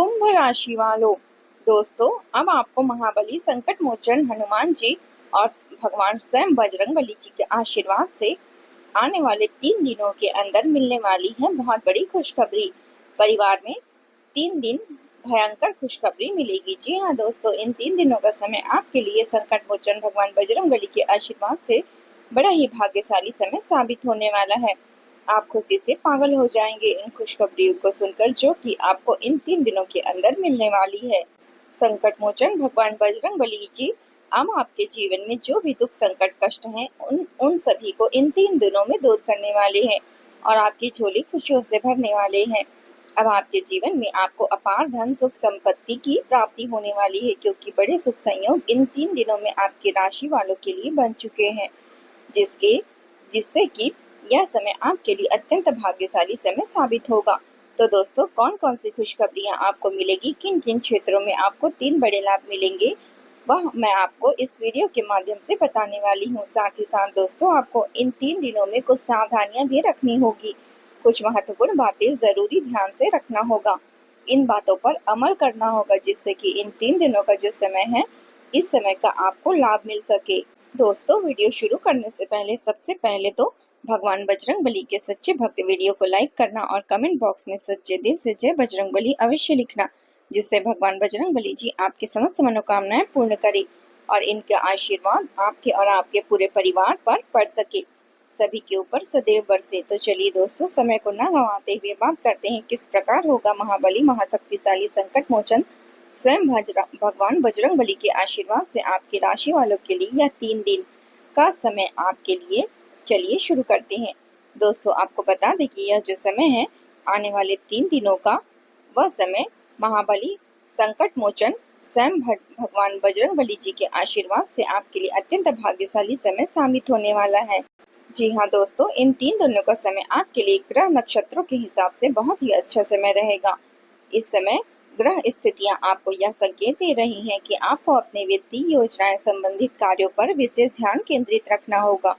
कुंभ राशि वालों, दोस्तों अब आपको महाबली संकट मोचन हनुमान जी और भगवान स्वयं बजरंगबली जी के आशीर्वाद से आने वाले 3 दिनों के अंदर मिलने वाली है बहुत बड़ी खुशखबरी। परिवार में 3 दिन भयंकर खुशखबरी मिलेगी। जी हाँ दोस्तों, इन 3 दिनों का समय आपके लिए संकट मोचन भगवान बजरंगबली के आशीर्वाद से बड़ा ही भाग्यशाली समय साबित होने वाला है। आप खुशी से पागल हो जाएंगे इन खुशखबरियों को सुनकर, जो कि आपको इन 3 दिनों के अंदर मिलने वाली है। संकट मोचन भगवान बजरंगबली जी अब आपके जीवन में जो भी दुख संकट कष्ट हैं उन सभी को इन 3 दिनों में दूर करने वाले हैं और आपकी झोली खुशियों से भरने वाले हैं। अब आपके जीवन में आपको अपार धन सुख संपत्ति की प्राप्ति होने वाली है, क्योंकि बड़े सुख संयोग इन 3 दिनों में आपकी राशि वालों के लिए बन चुके हैं, जिसके जिससे कि यह समय आपके लिए अत्यंत भाग्यशाली समय साबित होगा। तो दोस्तों, कौन कौन सी खुशखबरियां आपको मिलेगी, किन किन क्षेत्रों में आपको 3 बड़े लाभ मिलेंगे, वह मैं आपको इस वीडियो के माध्यम से बताने वाली हूँ। साथ ही साथ दोस्तों, आपको इन 3 दिनों में कुछ सावधानियां भी रखनी होगी, कुछ महत्वपूर्ण बातें जरूरी ध्यान से रखना होगा, इन बातों पर अमल करना होगा, जिससे कि इन 3 दिनों का जो समय है, इस समय का आपको लाभ मिल सके। दोस्तों, वीडियो शुरू करने से पहले सबसे पहले तो भगवान बजरंगबली के सच्चे भक्त वीडियो को लाइक करना और कमेंट बॉक्स में सच्चे दिल से जय बजरंगबली अवश्य लिखना, जिससे भगवान बजरंगबली जी आपकी समस्त मनोकामनाएं पूर्ण करे और इनके आशीर्वाद आपके और आपके पूरे परिवार पर पड़ सके, सभी के ऊपर सदैव बरसे। तो चलिए दोस्तों, समय को न गंवाते हुए बात करते हैं किस प्रकार होगा महाबली महाशक्तिशाली संकट मोचन स्वयं भगवान बजरंगबली के आशीर्वाद से आपकी राशि वालों के लिए यह 3 दिन का समय आपके लिए। चलिए शुरू करते हैं। दोस्तों, आपको बता दें कि यह जो समय है आने वाले 3 दिनों का, वह समय महाबली संकट मोचन स्वयं भगवान बजरंगबली जी के आशीर्वाद से आपके लिए अत्यंत भाग्यशाली समय साबित होने वाला है। जी हाँ दोस्तों, इन 3 दिनों का समय आपके लिए ग्रह नक्षत्रों के हिसाब से बहुत ही अच्छा समय रहेगा। इस समय ग्रह स्थितियां आपको यह संकेत दे रही हैं कि आपको अपने वित्तीय योजनाएं संबंधित कार्यों पर विशेष ध्यान केंद्रित रखना होगा।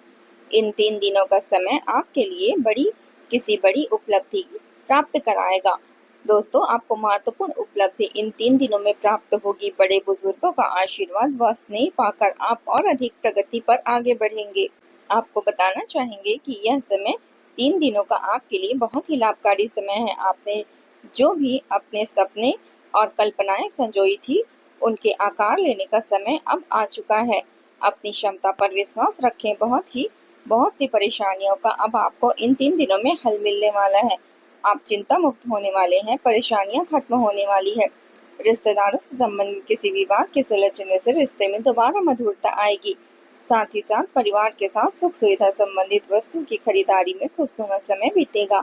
इन 3 दिनों का समय आपके लिए किसी बड़ी उपलब्धि प्राप्त कराएगा। दोस्तों, आपको महत्वपूर्ण उपलब्धि इन 3 दिनों में प्राप्त होगी। बड़े बुजुर्गों का आशीर्वाद व स्नेह पाकर आप और अधिक प्रगति पर आगे बढ़ेंगे। आपको बताना चाहेंगे कि यह समय 3 दिनों का आपके लिए बहुत ही लाभकारी समय है। आपने जो भी अपने सपने और कल्पनाएं संजोई थी, उनके आकार लेने का समय अब आ चुका है। अपनी क्षमता पर विश्वास रखें। बहुत सी परेशानियों का अब आपको इन 3 दिनों में हल मिलने वाला है। आप चिंता मुक्त होने वाले हैं, परेशानियां खत्म होने वाली है। रिश्तेदारों से संबंधित किसी विवाद के सुलझने से रिश्ते में दोबारा मधुरता आएगी। साथ ही साथ परिवार के साथ सुख सुविधा संबंधित वस्तु की खरीदारी में खुशनुमा समय बीतेगा।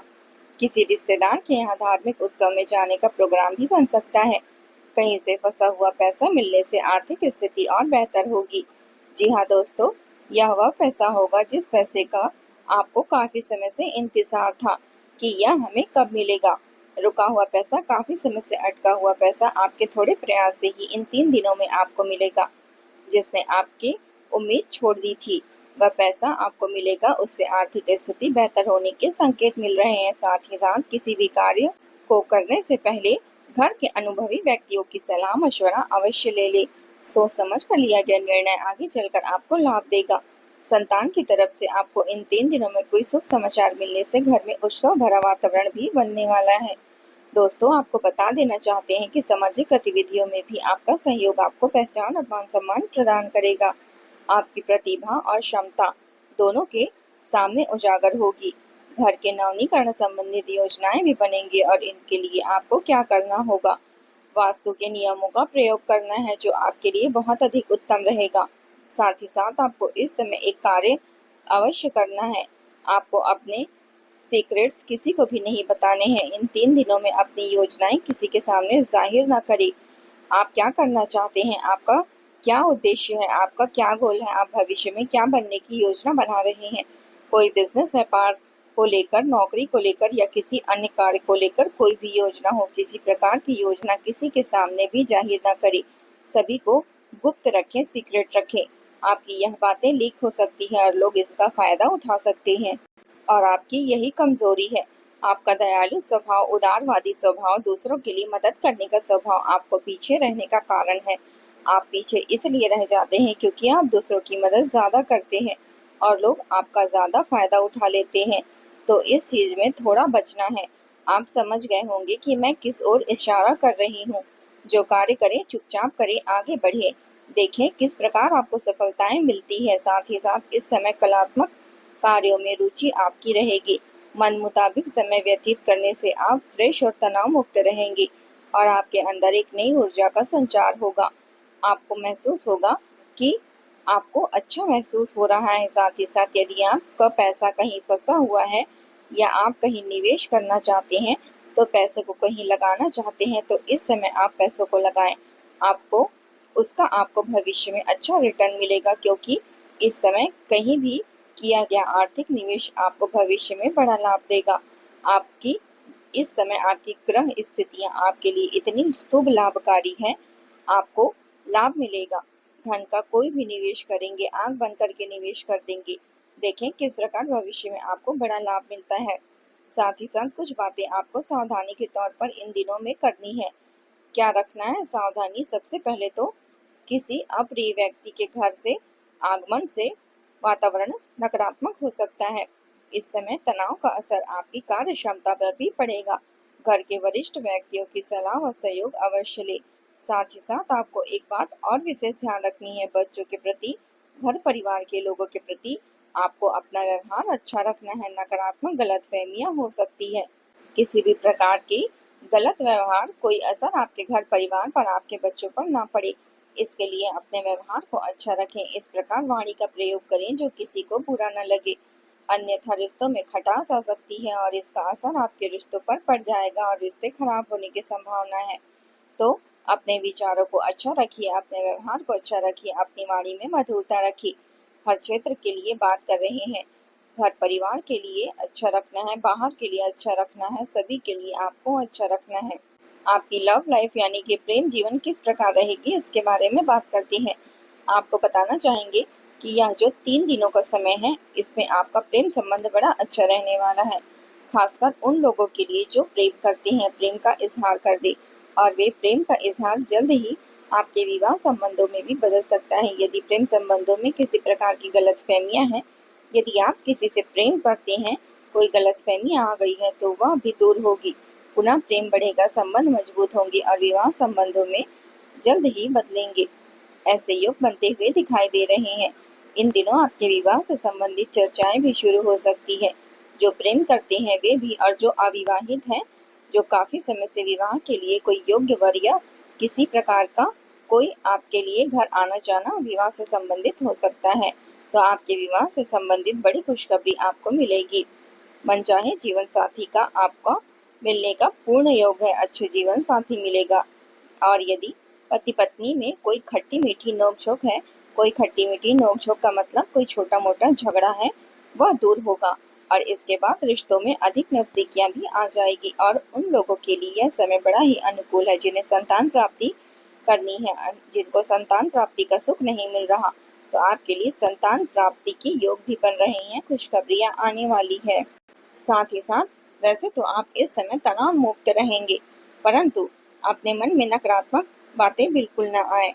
किसी रिश्तेदार के यहाँ धार्मिक उत्सव में जाने का प्रोग्राम भी बन सकता है। कहीं से फंसा हुआ पैसा मिलने से आर्थिक स्थिति और बेहतर होगी। जी हाँ दोस्तों, यह वह पैसा होगा जिस पैसे का आपको काफी समय से इंतजार था कि यह हमें कब मिलेगा। रुका हुआ पैसा, काफी समय से अटका हुआ पैसा आपके थोड़े प्रयास से ही इन 3 दिनों में आपको मिलेगा। जिसने आपकी उम्मीद छोड़ दी थी, वह पैसा आपको मिलेगा। उससे आर्थिक स्थिति बेहतर होने के संकेत मिल रहे हैं। साथ ही साथ किसी भी कार्य को करने से पहले घर के अनुभवी व्यक्तियों की सलाह मशवरा अवश्य ले ले। सोच समझ कर लिया गया निर्णय आगे चलकर आपको लाभ देगा। संतान की तरफ से आपको इन 3 दिनों में कोई शुभ समाचार मिलने से घर में उत्सव भरा वातावरण भी बनने वाला है। दोस्तों, आपको बता देना चाहते हैं कि सामाजिक गतिविधियों में भी आपका सहयोग आपको पहचान और मान सम्मान प्रदान करेगा। आपकी प्रतिभा और क्षमता दोनों के सामने उजागर होगी। घर के नवीनीकरण संबंधित योजनाएं भी बनेंगी और इनके लिए आपको क्या करना होगा, वास्तु के नियमों का प्रयोग करना है, जो आपके लिए बहुत अधिक उत्तम रहेगा। साथ ही साथ आपको इस समय एक कार्य अवश्य करना है। आपको अपने सीक्रेट्स किसी को भी नहीं बताने हैं। इन 3 दिनों में अपनी योजनाएं किसी के सामने जाहिर ना करें। आप क्या करना चाहते हैं, आपका क्या उद्देश्य है, आपका क्या गोल है, आप भविष्य में क्या बनने की योजना बना रहे हैं। कोई बिजनेस, व्यापार को लेकर, नौकरी को लेकर या किसी अन्य कार्य को लेकर कोई भी योजना हो, किसी प्रकार की योजना किसी के सामने भी जाहिर ना करें। सभी को गुप्त रखें, सीक्रेट रखें। आपकी यह बातें लीक हो सकती है और लोग इसका फायदा उठा सकते हैं, और आपकी यही कमजोरी है। आपका दयालु स्वभाव, उदारवादी स्वभाव, दूसरों के लिए मदद करने का स्वभाव आपको पीछे रहने का कारण है। आप पीछे इसलिए रह जाते हैं क्योंकि आप दूसरों की मदद ज़्यादा करते हैं और लोग आपका ज़्यादा फायदा उठा लेते हैं। तो इस चीज़ में थोड़ा बचना है। आप समझ गए होंगे कि मैं किस ओर इशारा कर रही हूँ। जो कार्य करें चुपचाप करें, आगे बढ़े। देखें किस प्रकार आपको सफलताएं मिलती है। साथ ही साथ इस समय कलात्मक कार्यों में रुचि आपकी रहेगी। मन मुताबिक समय व्यतीत करने से आप फ्रेश और तनाव मुक्त रहेंगे और आपके अंदर एक नई ऊर्जा का संचार होगा। आपको महसूस होगा कि आपको अच्छा महसूस हो रहा है। साथ ही साथ यदि आपका पैसा कहीं फंसा हुआ है या आप कहीं निवेश करना चाहते हैं, तो पैसे को कहीं लगाना चाहते हैं, तो इस समय आप पैसों को लगाएं। आपको भविष्य में अच्छा रिटर्न मिलेगा, क्योंकि इस समय कहीं भी किया गया आर्थिक निवेश आपको भविष्य में बड़ा लाभ देगा। आपकी इस समय आपकी ग्रह स्थितियां आपके लिए इतनी शुभ लाभकारी हैं, आपको लाभ मिलेगा। धन का कोई भी निवेश करेंगे, आंख बंद करके निवेश कर देंगे, देखें किस प्रकार भविष्य में आपको बड़ा लाभ मिलता है। साथ ही साथ कुछ बातें आपको सावधानी के तौर पर इन दिनों में करनी है। क्या रखना है सावधानी? सबसे पहले तो किसी अप्रिय व्यक्ति के घर से आगमन से वातावरण नकारात्मक हो सकता है। इस समय तनाव का असर आपकी कार्य क्षमता पर भी पड़ेगा। घर के वरिष्ठ व्यक्तियों की सलाह व सहयोग अवश्य ले। साथ ही साथ आपको एक बात और विशेष ध्यान रखनी है, बच्चों के प्रति, घर परिवार के लोगों के प्रति आपको अपना व्यवहार अच्छा रखना है। नकारात्मक गलतफहमियां हो सकती है। किसी भी प्रकार की गलत व्यवहार कोई असर आपके घर परिवार पर, आपके बच्चों पर ना पड़े, इसके लिए अपने व्यवहार को अच्छा रखें। इस प्रकार वाणी का प्रयोग करें जो किसी को बुरा न लगे, अन्यथा रिश्तों में खटास आ सकती है और इसका असर आपके रिश्तों पर पड़ जाएगा और रिश्ते खराब होने की संभावना है। तो अपने विचारों को अच्छा रखिए, अपने व्यवहार को अच्छा रखिए, अपनी वाणी में मधुरता रखिए। हर क्षेत्र के लिए बात कर रहे हैं। घर परिवार के लिए अच्छा रखना है, बाहर के लिए अच्छा रखना है, सभी के लिए आपको अच्छा रखना है। आपकी लव लाइफ यानी कि प्रेम जीवन किस प्रकार रहेगी, इसके बारे में बात करते हैं। आपको बताना चाहेंगे कि यह जो 3 दिनों का समय है, इसमें आपका प्रेम संबंध बड़ा अच्छा रहने वाला है। खासकर उन लोगों के लिए जो प्रेम करते हैं, प्रेम का इजहार कर दे, और वे प्रेम का इजहार जल्द ही आपके विवाह संबंधों में भी बदल सकता है। यदि प्रेम संबंधों में किसी प्रकार की गलतफहमियां हैं, यदि आप किसी से प्रेम करते हैं, कोई गलतफहमी आ गई है, तो वह भी दूर होगी। पुनः प्रेम बढ़ेगा, संबंध मजबूत होंगे और विवाह संबंधों में जल्द ही बदलेंगे। ऐसे योग बनते हुए दिखाई दे रहे हैं। इन दिनों आपके विवाह से संबंधित चर्चाएं भी शुरू हो सकती है। जो प्रेम करते हैं वे भी, और जो अविवाहित हैं, जो काफी समय से विवाह के लिए कोई योग्य वर या किसी प्रकार का कोई आपके लिए घर आना जाना विवाह से संबंधित हो सकता है। तो आपके विवाह से संबंधित बड़ी खुशखबरी आपको मिलेगी। मनचाहे जीवन साथी का आपका मिलने का पूर्ण योग है, अच्छे जीवन साथी मिलेगा। और यदि पति पत्नी में कोई खट्टी मीठी नोकझोंक है, कोई खट्टी मीठी नोकझोंक का मतलब कोई छोटा मोटा झगड़ा है, वह दूर होगा और इसके बाद रिश्तों में अधिक नजदीकियां भी आ जाएगी। और उन लोगों के लिए यह समय बड़ा ही अनुकूल है जिन्हें संतान प्राप्ति करनी है, जिनको संतान प्राप्ति का सुख नहीं मिल रहा, तो आपके लिए संतान प्राप्ति के योग भी बन रहे हैं, खुशखबरियां आने वाली है। साथ ही साथ वैसे तो आप इस समय तनाव मुक्त रहेंगे, परंतु अपने मन में नकारात्मक बातें बिल्कुल न आए।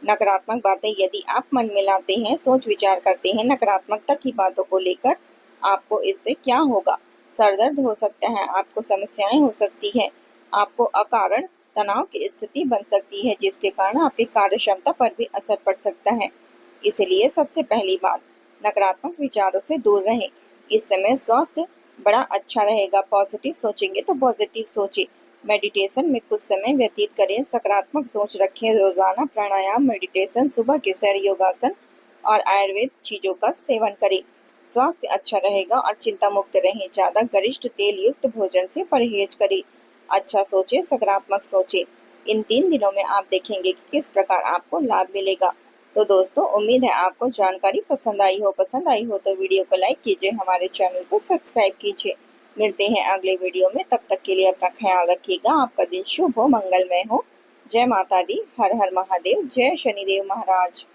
नकारात्मक बातें यदि आप मन में लाते हैं, सोच विचार करते हैं नकारात्मकता की बातों को लेकर, आपको इससे क्या होगा? सरदर्द हो सकता है, आपको समस्याएं हो सकती है, आपको अकारण तनाव की स्थिति बन सकती है, जिसके कारण आपकी कार्य क्षमता पर भी असर पड़ सकता है। इसलिए सबसे पहली बात, नकारात्मक विचारों से दूर रहें। इस समय स्वास्थ्य बड़ा अच्छा रहेगा। पॉजिटिव सोचेंगे तो पॉजिटिव सोचें। मेडिटेशन में कुछ समय व्यतीत करें, सकारात्मक सोच रखें। रोजाना प्राणायाम, मेडिटेशन, सुबह के सैर, योगासन और आयुर्वेद चीजों का सेवन करें। स्वास्थ्य अच्छा रहेगा और चिंता मुक्त रहें। ज्यादा गरिष्ठ तेल युक्त भोजन से परहेज करें। अच्छा सोचे, सकारात्मक सोचे। इन 3 दिनों में आप देखेंगे कि किस प्रकार आपको लाभ मिलेगा। तो दोस्तों, उम्मीद है आपको जानकारी पसंद आई हो। पसंद आई हो तो वीडियो को लाइक कीजिए, हमारे चैनल को सब्सक्राइब कीजिए। मिलते हैं अगले वीडियो में, तब तक के लिए अपना ख्याल रखिएगा। आपका दिन शुभ हो, मंगलमय हो। जय माता दी, हर हर महादेव, जय शनिदेव महाराज।